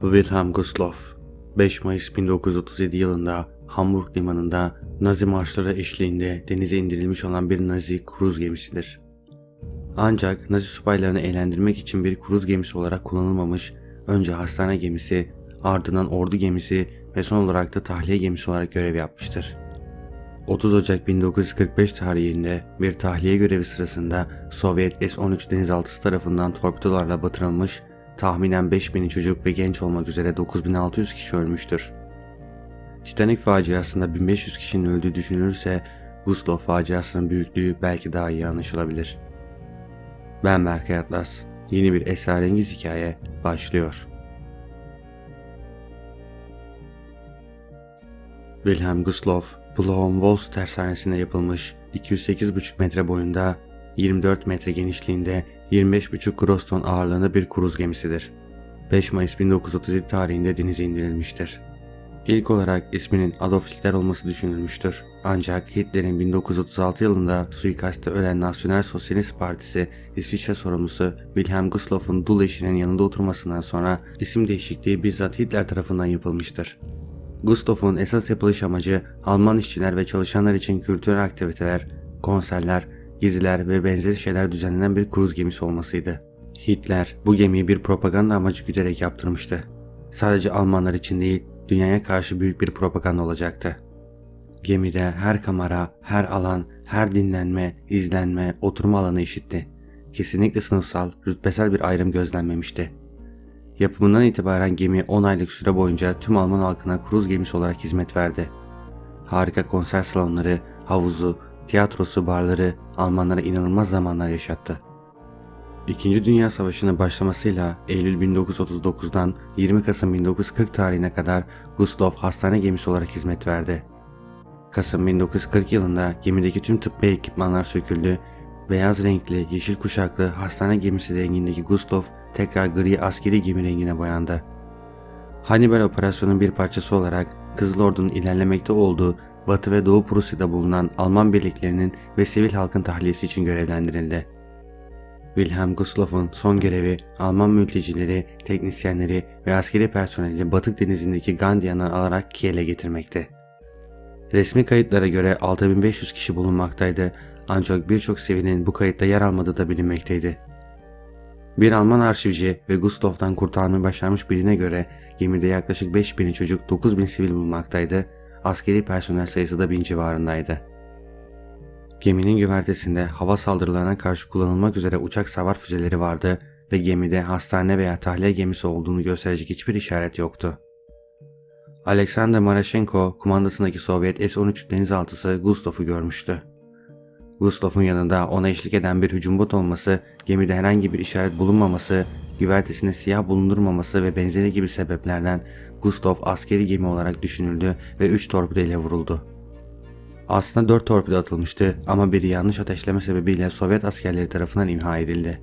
Wilhelm Gustloff, 5 Mayıs 1937 yılında Hamburg limanında Nazi marşları eşliğinde denize indirilmiş olan bir Nazi kruz gemisidir. Ancak Nazi subaylarını eğlendirmek için bir kruz gemisi olarak kullanılmamış, önce hastane gemisi, ardından ordu gemisi ve son olarak da tahliye gemisi olarak görev yapmıştır. 30 Ocak 1945 tarihinde bir tahliye görevi sırasında Sovyet S-13 denizaltısı tarafından torpidolarla batırılmış, tahminen 5000 çocuk ve genç olmak üzere 9600 kişi ölmüştür. Titanic faciasında 1500 kişinin öldüğü düşünülürse Gustloff faciasının büyüklüğü belki daha iyi anlaşılabilir. Ben Berkay Atlas, yeni bir esrarengiz hikaye başlıyor. Wilhelm Gustloff, Bloem-Wolfs tersanesinde yapılmış 208,5 metre boyunda, 24 metre genişliğinde, 25,5 gross ton ağırlığında bir kruz gemisidir. 5 Mayıs 1937 tarihinde denize indirilmiştir. İlk olarak isminin Adolf Hitler olması düşünülmüştür. Ancak Hitler'in 1936 yılında suikastte ölen Nasyonel Sosyalist Partisi İsviçre sorumlusu Wilhelm Gustloff'un dul eşinin yanında oturmasından sonra isim değişikliği bizzat Hitler tarafından yapılmıştır. Gustloff'un esas yapılış amacı Alman işçiler ve çalışanlar için kültürel aktiviteler, konserler, geziler ve benzeri şeyler düzenlenen bir kruz gemisi olmasıydı. Hitler bu gemiyi bir propaganda amacı güderek yaptırmıştı. Sadece Almanlar için değil, dünyaya karşı büyük bir propaganda olacaktı. Gemide her kamera, her alan, her dinlenme, izlenme, oturma alanı eşitti. Kesinlikle sınıfsal, rütbesel bir ayrım gözlenmemişti. Yapımından itibaren gemi 10 aylık süre boyunca tüm Alman halkına kruz gemisi olarak hizmet verdi. Harika konser salonları, havuzu, tiyatrosu, barları Almanlara inanılmaz zamanlar yaşattı. İkinci Dünya Savaşı'nın başlamasıyla Eylül 1939'dan 20 Kasım 1940 tarihine kadar Gustloff hastane gemisi olarak hizmet verdi. Kasım 1940 yılında gemideki tüm tıbbi ekipmanlar söküldü, beyaz renkli, yeşil kuşaklı hastane gemisi rengindeki Gustloff tekrar gri askeri gemi rengine boyandı. Hannibal operasyonunun bir parçası olarak Kızıl Ordu'nun ilerlemekte olduğu Batı ve Doğu Prusya'da bulunan Alman birliklerinin ve sivil halkın tahliyesi için görevlendirildi. Wilhelm Gustloff'un son görevi Alman mültecileri, teknisyenleri ve askeri personeli Batık Denizi'ndeki Gandia'dan alarak Kiel'e getirmekti. Resmi kayıtlara göre 6500 kişi bulunmaktaydı, ancak birçok sivilin bu kayıtta yer almadığı da bilinmekteydi. Bir Alman arşivci ve Gustloff'tan kurtarmayı başarmış birine göre gemide yaklaşık 5000 çocuk, 9000 sivil bulunmaktaydı, askeri personel sayısı da 1000 civarındaydı. Geminin güvertesinde hava saldırılarına karşı kullanılmak üzere uçak savar füzeleri vardı ve gemide hastane veya tahliye gemisi olduğunu gösterecek hiçbir işaret yoktu. Alexander Marashenko kumandasındaki Sovyet S-13 denizaltısı Gustloff'u görmüştü. Gustloff'un yanında ona eşlik eden bir hücum bot olması, gemide herhangi bir işaret bulunmaması, güvertesinde siyah bulundurmaması ve benzeri gibi sebeplerden Gustloff askeri gemi olarak düşünüldü ve 3 torpido ile vuruldu. Aslında 4 torpido atılmıştı ama biri yanlış ateşleme sebebiyle Sovyet askerleri tarafından imha edildi.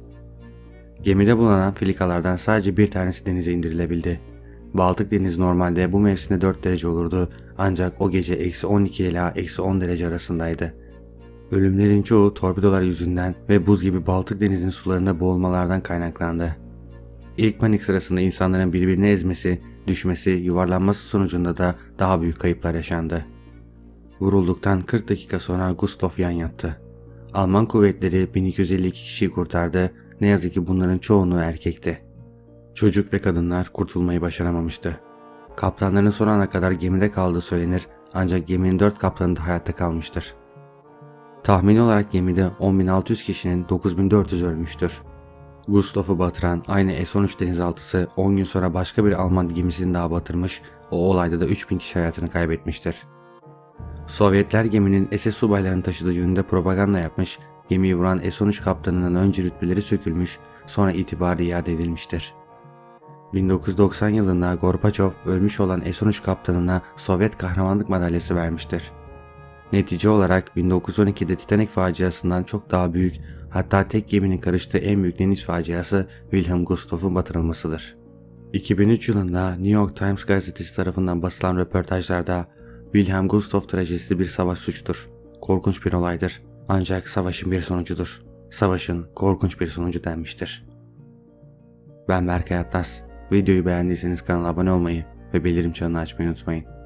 Gemide bulunan filikalardan sadece bir tanesi denize indirilebildi. Baltık Denizi normalde bu mevsimde 4 derece olurdu, ancak o gece -12 ila -10 derece arasındaydı. Ölümlerin çoğu torpidolar yüzünden ve buz gibi Baltık Denizi'nin sularında boğulmalardan kaynaklandı. İlk panik sırasında insanların birbirini ezmesi, düşmesi, yuvarlanması sonucunda da daha büyük kayıplar yaşandı. Vurulduktan 40 dakika sonra Gustloff yan yattı. Alman kuvvetleri 1252 kişiyi kurtardı, ne yazık ki bunların çoğunluğu erkekti. Çocuk ve kadınlar kurtulmayı başaramamıştı. Kaptanların son ana kadar gemide kaldığı söylenir, ancak geminin 4 kaptanı da hayatta kalmıştır. Tahmini olarak gemide 10.600 kişinin 9.400 ölmüştür. Gustloff'u batıran aynı S-13 denizaltısı 10 gün sonra başka bir Alman gemisini daha batırmış, o olayda da 3000 kişi hayatını kaybetmiştir. Sovyetler geminin SS subaylarını taşıdığı yönünde propaganda yapmış, gemiyi vuran S-13 kaptanının önce rütbeleri sökülmüş, sonra itibarı iade edilmiştir. 1990 yılında Gorbaçov ölmüş olan S-13 kaptanına Sovyet Kahramanlık Madalyası vermiştir. Netice olarak 1912'de Titanic faciasından çok daha büyük, hatta tek geminin karıştığı en büyük deniz faciası Wilhelm Gustloff'un batırılmasıdır. 2003 yılında New York Times gazetesi tarafından basılan röportajlarda Wilhelm Gustloff trajedisi bir savaş suçudur. Korkunç bir olaydır. Ancak savaşın bir sonucudur. Savaşın korkunç bir sonucu denmiştir. Ben Berkay Atlas. Videoyu beğendiyseniz kanala abone olmayı ve bildirim çanını açmayı unutmayın.